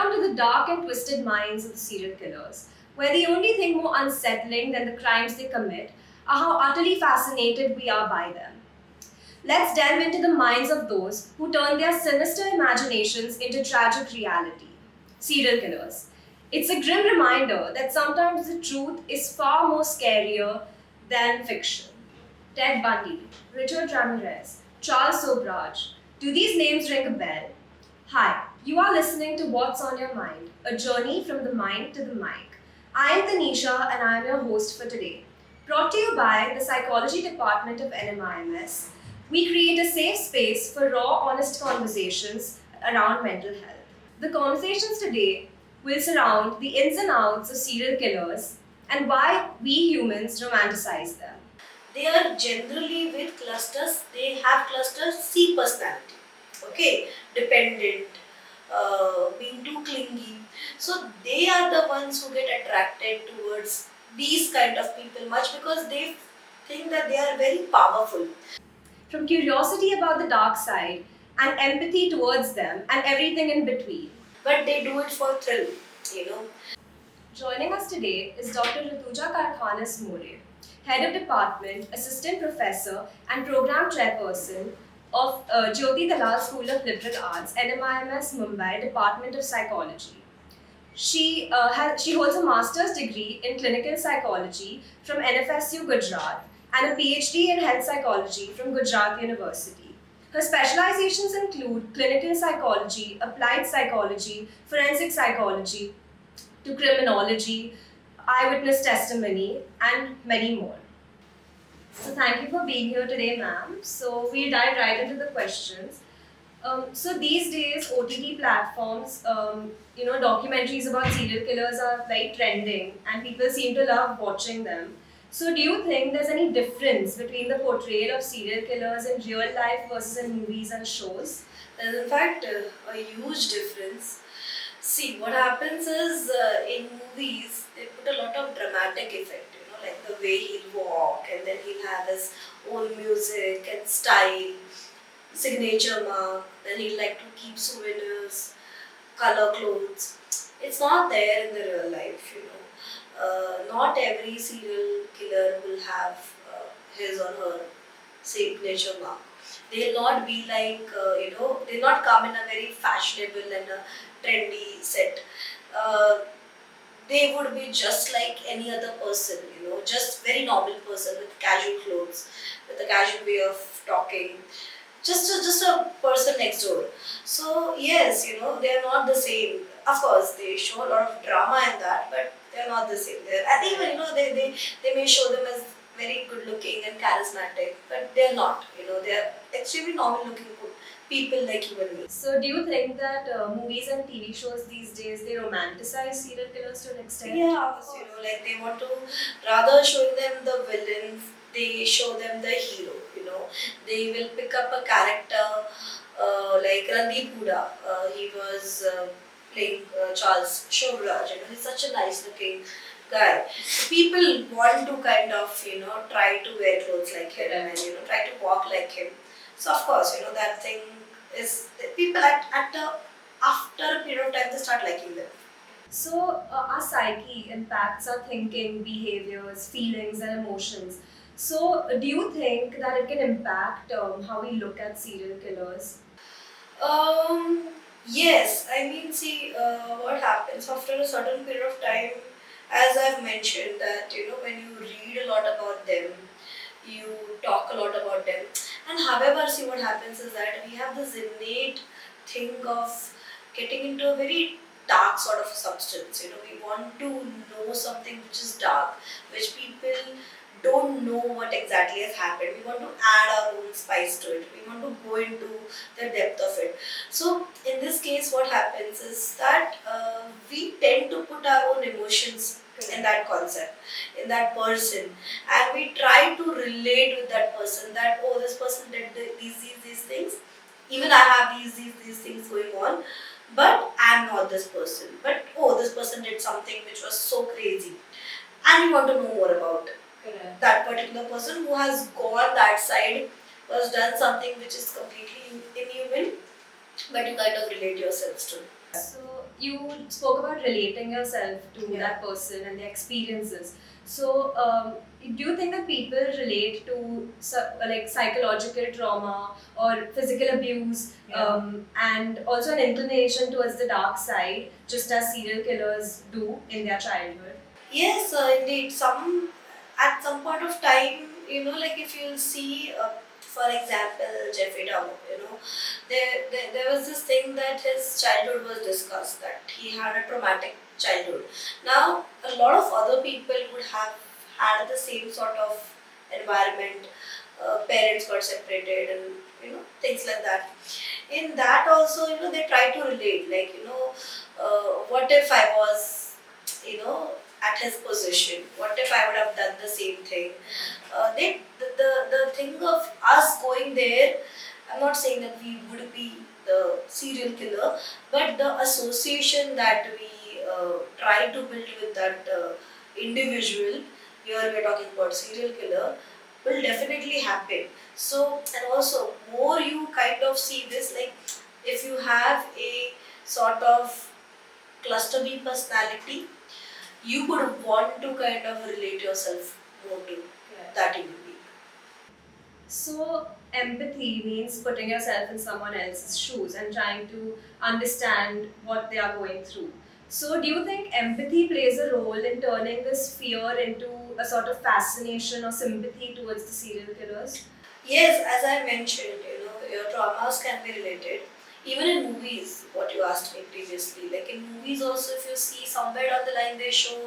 Welcome to the dark and twisted minds of the serial killers, where the only thing more unsettling than the crimes they commit are how utterly fascinated we are by them. Let's delve into the minds of those who turn their sinister imaginations into tragic reality. Serial killers. It's a grim reminder that sometimes the truth is far more scarier than fiction. Ted Bundy, Richard Ramirez, Charles Sobraj. Do these names ring a bell? Hi, you are listening to What's on Your Mind, a journey from the mind to the mic. I am Tanisha and I am your host for today. Brought to you by the Psychology Department of NMIMS, we create a safe space for raw, honest conversations around mental health. The conversations today will surround the ins and outs of serial killers and why we humans romanticize them. They are generally with clusters, they have cluster C personality. Okay, dependent, being too clingy. So they are the ones who get attracted towards these kind of people much because they think that they are very powerful. From curiosity about the dark side and empathy towards them and everything in between. But they do it for thrill, you know. Joining us today is Dr. Ruttuja Karkhanis More, Head of Department, Assistant Professor and Program Chairperson of Jyoti Dalal School of Liberal Arts, NMIMS Mumbai, Department of Psychology. She holds a master's degree in clinical psychology from NFSU Gujarat and a PhD in health psychology from Gujarat University. Her specializations include clinical psychology, applied psychology, forensic psychology, to criminology, eyewitness testimony, and many more. So thank you for being here today, ma'am. So we'll dive right into the questions. So these days, OTT platforms, documentaries about serial killers are very trending, and people seem to love watching them. So do you think there's any difference between the portrayal of serial killers in real life versus in movies and shows? There's in fact a huge difference. See, what happens is in movies they put a lot of dramatic effect, like the way he'll walk and then he'll have his own music and style, signature mark, then he'll like to keep souvenirs, color clothes. It's not there in the real life. Not every serial killer will have his or her signature mark. They'll not be like, they'll not come in a very fashionable and a trendy set. Uh, they would be just like any other person, just very normal person with casual clothes, with a casual way of talking, just a person next door. So yes, they are not the same. Of course, they show a lot of drama in that, but they are not the same. I think they may show them as very good looking and charismatic, but they are not. They are extremely normal looking people like you and me. So do you think that movies and TV shows these days they romanticize serial killers to an extent? Yeah, of course, like they want to rather showing them the villain, they show them the hero. They will pick up a character like Randeep Hooda. He was playing Charles Sobraj. He's such a nice looking guy. So people want to kind of try to wear clothes like him and try to walk like him. So of course that thing is people at the after a period of time they start liking them. So our psyche impacts our thinking, behaviors, feelings, and emotions. So do you think that it can impact how we look at serial killers? Um, yes, I mean, see, what happens after a certain period of time, as I've mentioned, that when you read a lot about them, you talk a lot about them, and however, see, what happens is that we have this innate thing of getting into a very dark sort of substance. We want to know something which is dark, which people don't know what exactly has happened. We want to add our own spice to it. We want to go into the depth of it. So in this case, what happens is that we tend to put our own emotions in that concept, in that person, and we try to relate with that person. That this person did these things. Even I have these things going on, but I'm not this person. But this person did something which was so crazy, and we want to know more about it. Correct. That particular person who has gone that side was done something which is completely inhuman, but you kind of relate yourselves to. So you spoke about relating yourself to Yeah. that person and their experiences. So do you think that people relate to like psychological trauma or physical abuse and also an inclination towards the dark side, just as serial killers do in their childhood? Yes, indeed. At some point of time, like if you'll see, for example, Jeffrey Dahmer, there was this thing that his childhood was discussed, that he had a traumatic childhood. Now, a lot of other people would have had the same sort of environment. Parents got separated, and things like that. In that also, they try to relate, like what if I was, you know at his position, what if I would have done the same thing. The thing of us going there, I'm not saying that we would be the serial killer, but the association that we try to build with that individual, here we're talking about serial killer, will definitely happen. So, and also, more you kind of see this, like if you have a sort of cluster B personality, you would want to kind of relate yourself more to that human being. So, empathy means putting yourself in someone else's shoes and trying to understand what they are going through. So, do you think empathy plays a role in turning this fear into a sort of fascination or sympathy towards the serial killers? Yes, as I mentioned, your traumas can be related. Even in movies, what you asked me previously, like in movies also, if you see somewhere down the line, they show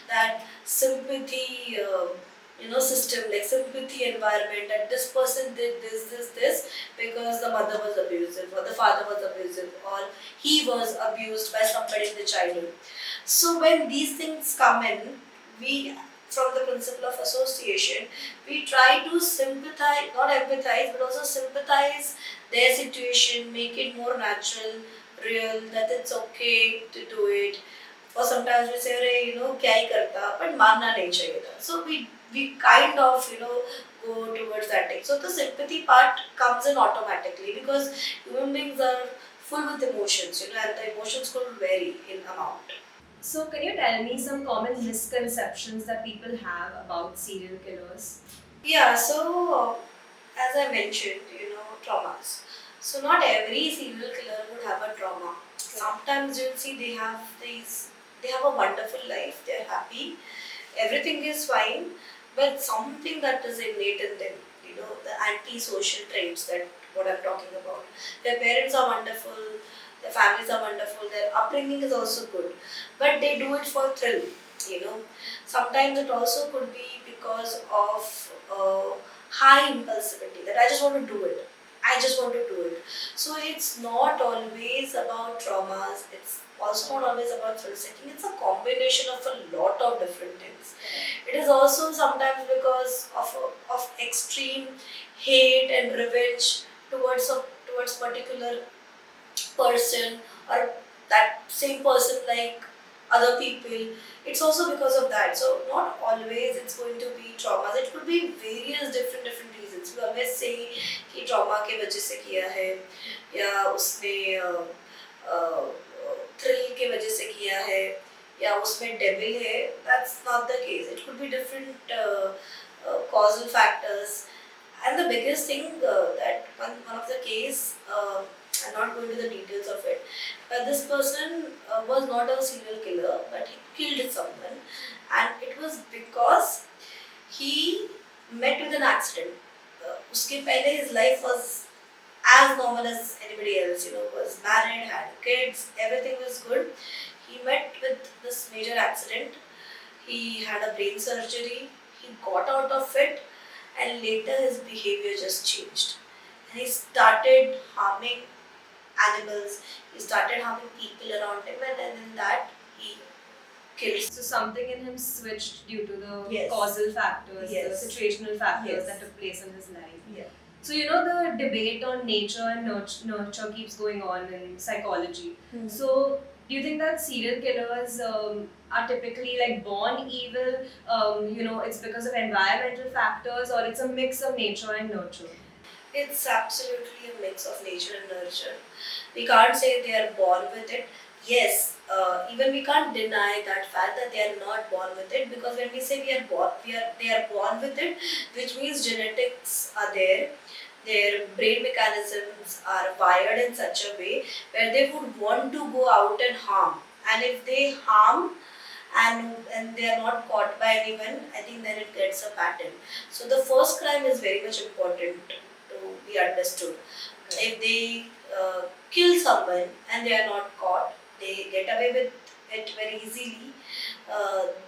that sympathy, system, like sympathy environment, that this person did this because the mother was abusive or the father was abusive or he was abused by somebody in the childhood. So when these things come in, we, from the principle of association, we try to sympathize, not empathize, but also sympathize their situation, make it more natural, real, that it's okay to do it. Or sometimes we say, "Arey, kya hi karta," but मानना नहीं चाहिए था. So we kind of go towards that thing. So the sympathy part comes in automatically because human beings are full with emotions, and the emotions could vary in amount. So, can you tell me some common misconceptions that people have about serial killers? Yeah, so as I mentioned, traumas. So not every serial killer would have a trauma. Sometimes you'll see they have a wonderful life, they're happy, everything is fine, but something that is innate in them, the anti-social traits, that what I'm talking about. Their parents are wonderful, their families are wonderful, their upbringing is also good, but they do it for thrill, you know. Sometimes it also could be because of high impulsivity, that I just want to do it. I just want to do it. So it's not always about traumas, it's also not always about thrill seeking. It's a combination of a lot of different things. It is also sometimes because of extreme hate and revenge towards particular person, or that same person like other people. It's also because of that. So not always it's going to be traumas. It could be various different reasons. We always say कि trauma के वजह से किया है, या उसने thrill के वजह से किया है, या उसमें devil है. That's not the case. It could be different causal factors. And the biggest thing that one of the case, I'm not going into the details of it, but this person was not a serial killer, but he killed someone, and it was because he met with an accident. उसके पहले his life was as normal as anybody else, was married, had kids, everything was good. He met with this major accident. He had a brain surgery. He got out of it, and later his behavior just changed. And he started harming animals. He started harming people around him, and in that he killed. So something in him switched due to the Yes. causal factors, Yes. the situational factors Yes. that took place in his life. Yeah. So the debate on nature and nurture keeps going on in psychology. So do you think that serial killers are typically like born evil? It's because of environmental factors, or it's a mix of nature and nurture? It's absolutely a mix of nature and nurture. We can't say they are born with it. yes, even we can't deny that fact that they are not born with it, because when we say they are born with it, which means genetics are there, their brain mechanisms are wired in such a way where they would want to go out and harm, and if they harm and they are not caught by anyone, I think then it gets a pattern. So the first crime is very much important to be understood. If they kill someone and they are not caught, they get away with it very easily.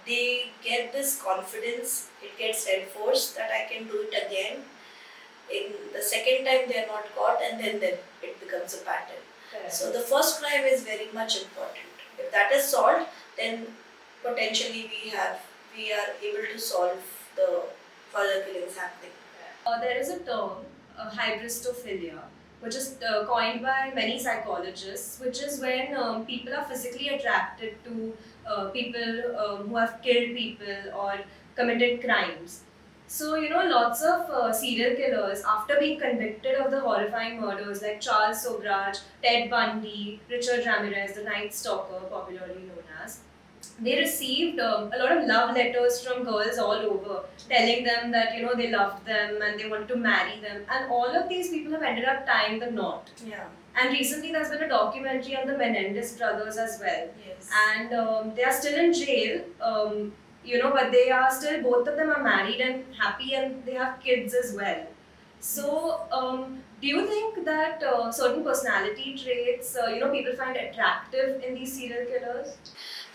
They get this confidence, it gets enforced that I can do it again. In the second time they are not caught, and then it becomes a pattern. Correct. So the first crime is very much important. If that is solved, then potentially we are able to solve the further killings happening. There is a term, hybristophilia, which is coined by many psychologists, which is when people are physically attracted to people who have killed people or committed crimes. So, lots of serial killers, after being convicted of the horrifying murders like Charles Sobraj, Ted Bundy, Richard Ramirez, the Night Stalker, popularly known as, they received a lot of love letters from girls all over, telling them that they loved them and they wanted to marry them, and all of these people have ended up tying the knot. Yeah. And recently there's been a documentary on the Menendez brothers as well, Yes. and they are still in jail, but they are still, both of them are married and happy, and they have kids as well. So do you think that certain personality traits people find attractive in these serial killers?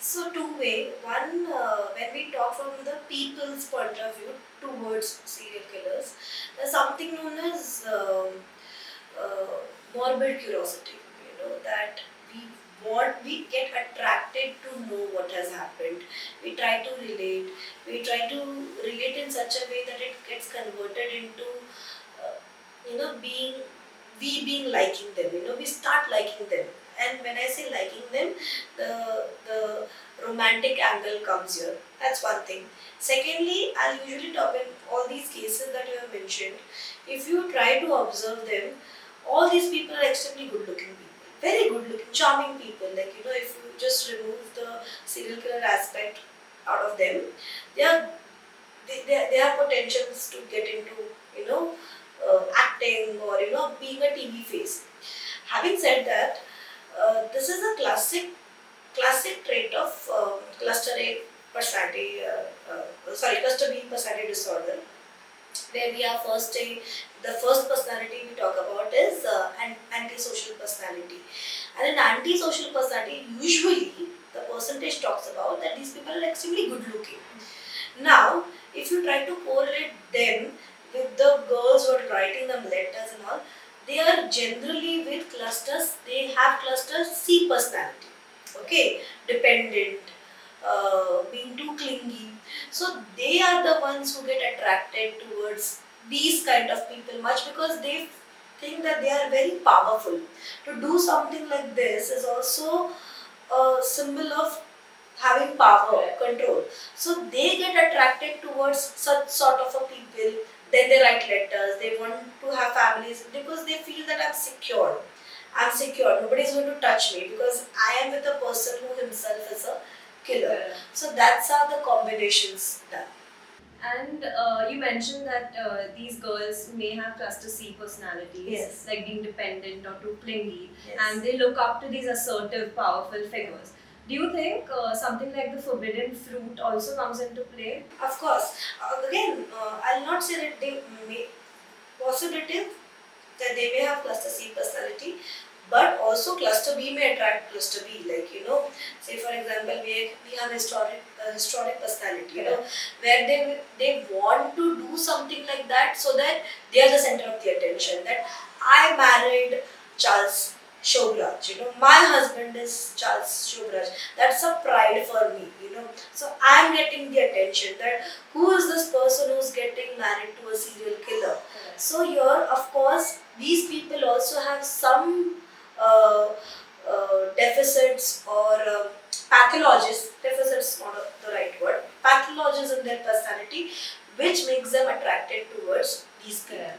So two-way. One, when we talk from the people's point of view towards serial killers, there's something known as morbid curiosity. That we get attracted to know what has happened. We try to relate. We try to relate in such a way that it gets converted into, being being liking them. We start liking them. And when I say liking them, the romantic angle comes here. That's one thing. Secondly, I'll usually talk in all these cases that you have mentioned. If you try to observe them, all these people are extremely good looking people. Very good looking, charming people. Like, if you just remove the serial killer aspect out of them, they are they have potentials to get into, acting or, being a TV face. Having said that, this is a classic trait of cluster A personality, cluster B personality disorder, where we have the first personality we talk about is an antisocial personality. And in antisocial personality, usually the percentage talks about that these people are extremely good looking. Now, if you try to correlate them with the girls who are writing them letters and all, they are generally with clusters, they have cluster C personality. Okay, dependent, being too clingy. So they are the ones who get attracted towards these kind of people much, because they think that they are very powerful. To do something like this is also a symbol of having power, control. So they get attracted towards such sort of a people. Then they write letters. They want to have families because they feel that I'm secure. I'm secure. Nobody's going to touch me because I am with a person who himself is a killer. So that's how the combinations done. And you mentioned that these girls may have cluster C personalities, Yes. like being dependent or too clingy, Yes. and they look up to these assertive, powerful figures. Do you think something like the forbidden fruit also comes into play? Of course. Again, I'll not say that they may possibility that they may have cluster C personality, but also cluster B may attract cluster B. Like, say for example, we have historic personality, where they want to do something like that so that they are the center of the attention. That I married Charles Shobraj, my husband is Charles Shobraj. That's a pride for me, So I'm getting the attention that who is this person who's getting married to a serial killer. So here, of course, these people also have some deficits or pathologies. Deficits not the right word. Pathologies in their personality, which makes them attracted towards these people.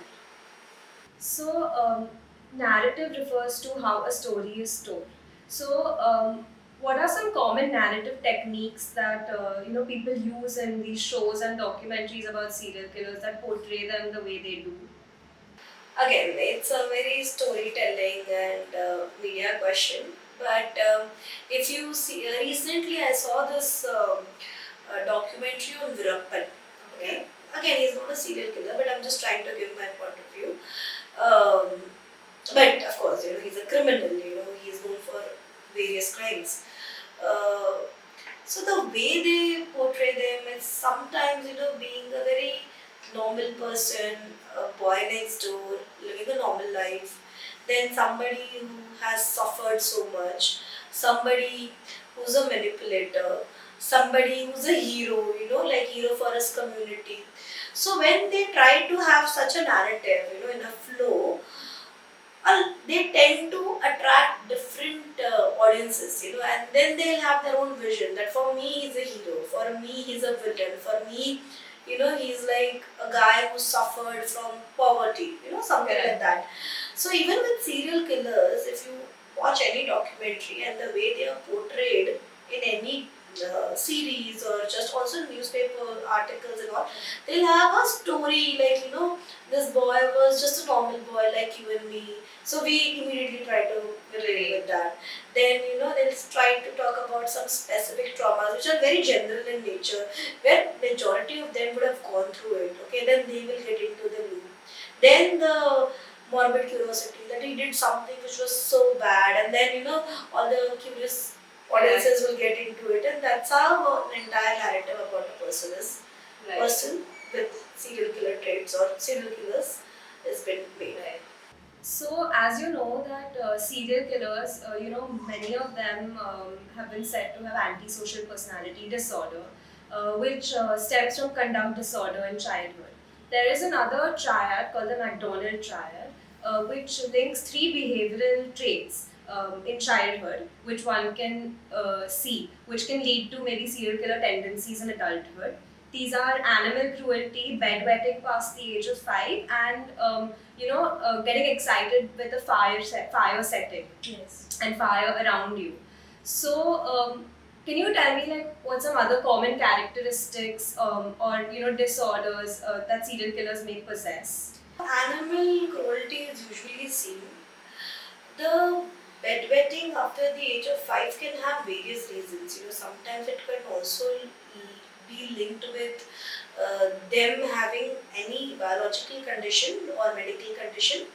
So, narrative refers to how a story is told. So, What are some common narrative techniques that people use in these shows and documentaries about serial killers that portray them the way they do? Again, it's a very storytelling and media question. But if you see, recently I saw this documentary on Virappan. Okay, again, he's not a serial killer, but I'm just trying to give my point of view. Um, but of course, he's a criminal. He's known for various crimes. Uh, so the way they portray them is sometimes, being a very normal person, a boy next door, living a normal life, then somebody who has suffered so much, somebody who's a manipulator, somebody who's a hero, like hero for his community. So when they try to have such a narrative, in a flow, they tend to attract different audiences, and then they'll have their own vision that for me he's a hero, for me he's a villain, for me, he's like a guy who suffered from poverty, something like that. So even with serial killers, if you watch any documentary and the way they are portrayed in any series or just also newspaper articles and all, they'll have a story like, this boy was just a normal boy like you and me. So we immediately try to relate with that. Then, they'll try to talk about some specific traumas which are very general in nature, where majority of them would have gone through it. Okay, then they will get into the loop. Then the morbid curiosity that he did something which was so bad, and then all the curious audiences will get into it, and that's how an entire narrative about a person is person with serial killer traits or serial killers has been made. Right. So, as you know, that serial killers, many of them have been said to have antisocial personality disorder, which stems from conduct disorder in childhood. There is another triad called the McDonald triad, which links three behavioral traits in childhood, which one can see, which can lead to maybe serial killer tendencies in adulthood. These are animal cruelty, bedwetting past the age of 5, and getting excited with a fire setting. Yes. And fire around you. So, can you tell me like what some other common characteristics or disorders that serial killers may possess? Animal cruelty is usually seen. The bedwetting after the age of 5 can have various reasons. Sometimes it can also be linked with them having any biological condition or medical condition,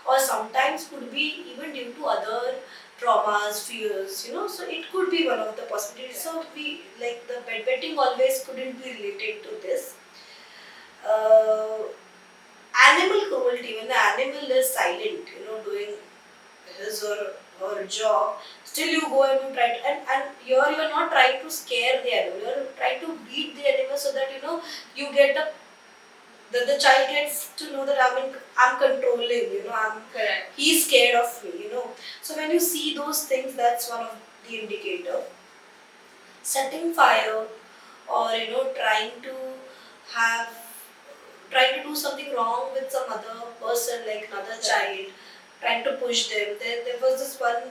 or sometimes could be even due to other traumas, fears, so it could be one of the possibilities. So we like the bedwetting always couldn't be related to this. Uh, Animal cruelty, when the animal is silent, doing his or her job, still you go and you try to, and you're not trying to scare the animal, you're trying to beat the animal so that you get a the child gets to know that I'm controlling, I'm Correct. he's scared of me, So when you see those things, that's one of the indicator. Setting fire or have trying to do something wrong with some other person, like another child, trying to push them. There was this one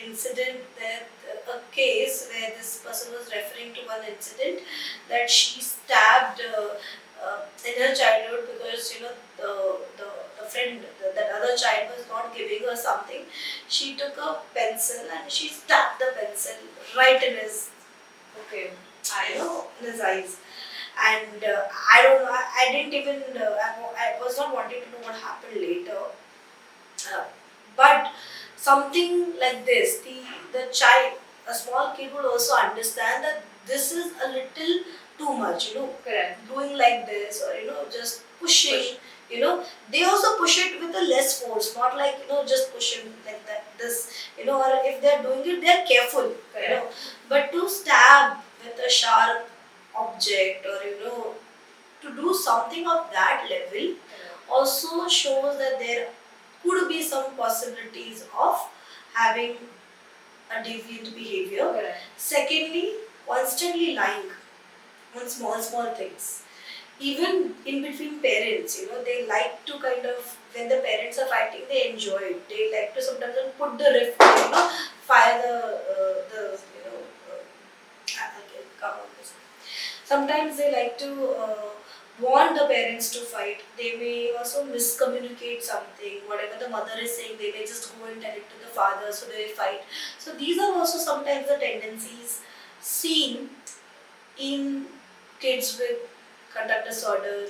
incident, that a case where this person was referring to one incident that she stabbed in her childhood because the friend, that other child was not giving her something. She took a pencil and she stabbed the pencil right in his Okay. in his eyes. And I don't know, I didn't even, I was not wanting to know what happened later. But something like this, the child, a small kid would also understand that this is a little too much, Correct. doing like this, or just pushing. They also push it with a less force, not like just pushing like that. Or if they're doing it, they're careful. Correct. But to stab with a sharp object, or to do something of that level, also shows that there could be some possibilities of having a deviant behavior. Correct. Secondly, constantly lying on small things. Even in between parents, they like to kind of, when the parents are fighting, they enjoy it. They like to sometimes put the rift, fire the Sometimes they like to want the parents to fight. They may also miscommunicate something. Whatever the mother is saying, they may just go and tell it to the father, so they fight. So these are also sometimes the tendencies seen in kids with conduct disorder,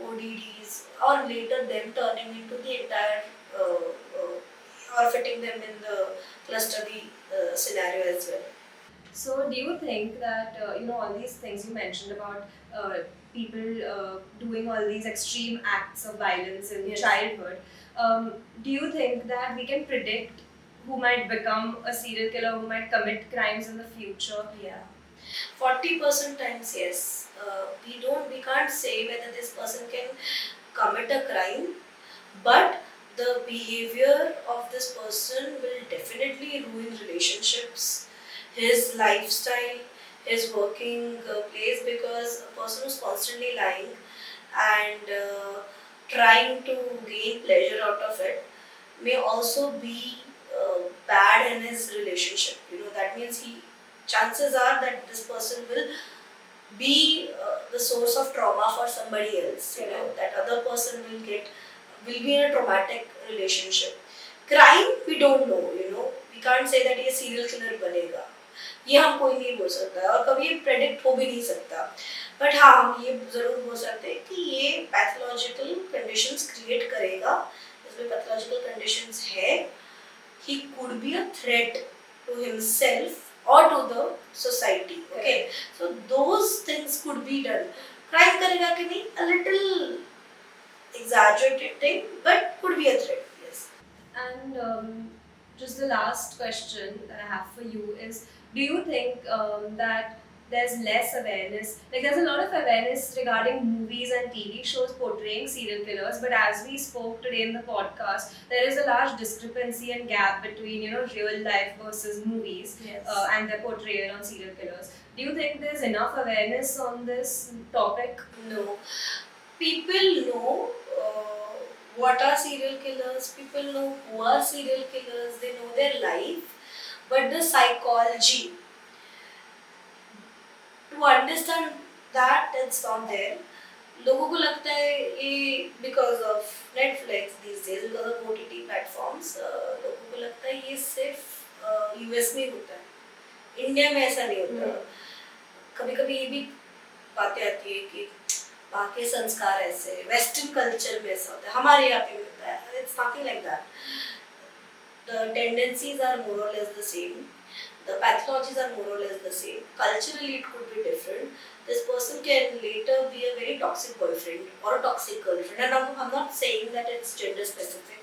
ODDs, or later them turning into the entire or fitting them in the cluster B scenario as well. So, do you think that all these things you mentioned about people doing all these extreme acts of violence in Yes. childhood? Do you think that we can predict who might become a serial killer, who might commit crimes in the future? Yeah. 40% times yes. We can't say whether this person can commit a crime, but the behavior of this person will definitely ruin relationships, his lifestyle, his working place, because a person who's constantly lying and trying to gain pleasure out of it may also be bad in his relationship. That means chances are that this person will be the source of trauma for somebody else. That other person will be in a traumatic relationship. Crime, we don't know. We can't say that ये serial killer बनेगा. ये हम कोई नहीं बोल सकता और कभी ये predict हो भी नहीं सकता. But हाँ, हम ये जरूर बोल सकते हैं कि ये pathological conditions create करेगा. इसमें pathological conditions है. He could be a threat to himself or to the society. Okay, so those things could be done. Crime करेगा कि नहीं? A little exaggerated thing, but could be a threat. Yes. And just the last question that I have for you is, do you think that there's less awareness, like there's a lot of awareness regarding movies and TV shows portraying serial killers, but as we spoke today in the podcast, there is a large discrepancy and gap between real life versus movies. Yes. And their portrayal on serial killers. Do you think there's enough awareness on this topic? No. People know what are serial killers, people know who are serial killers, they know their life, but the psychology, to understand that, it's not there. लोगों को लगता है ये because of Netflix these days, because of OTT platforms, लोगों को लगता है ये सिर्फ US में होता है, इंडिया में ऐसा नहीं होता. कभी कभी ये भी बातें आती है कि वहाँ के संस्कार ऐसे, वेस्टर्न कल्चर में ऐसा होता है, हमारे यहाँ पे होता है. It's nothing like that. The tendencies are more or less the same. The pathologies are more or less the same. Culturally, it could be different. This person can later be a very toxic boyfriend or a toxic girlfriend. And I'm not saying that it's gender specific.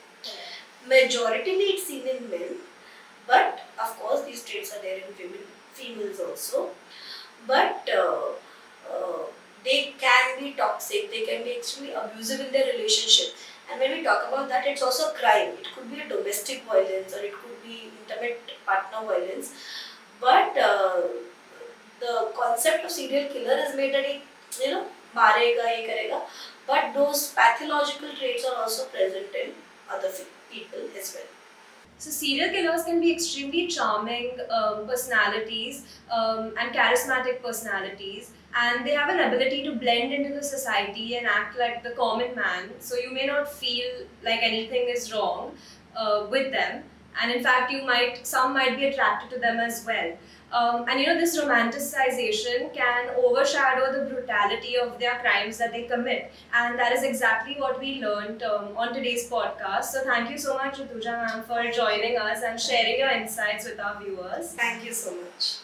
Majoritarily, it's seen in men, but of course, these traits are there in females also. But they can be toxic. They can be extremely abusive in their relationship. And when we talk about that, it's also a crime. It could be a domestic violence or it could be intimate partner violence. But the concept of serial killer is made that he, marega, ye karega. But those pathological traits are also present in other people as well. So serial killers can be extremely charming personalities and charismatic personalities, and they have an ability to blend into the society and act like the common man. So you may not feel like anything is wrong with them, and in fact, some might be attracted to them as well. And this romanticization can overshadow the brutality of their crimes that they commit, and that is exactly what we learned on today's podcast. So thank you so much, Ruttuja ma'am, for joining us and sharing your insights with our viewers. Thank you so much.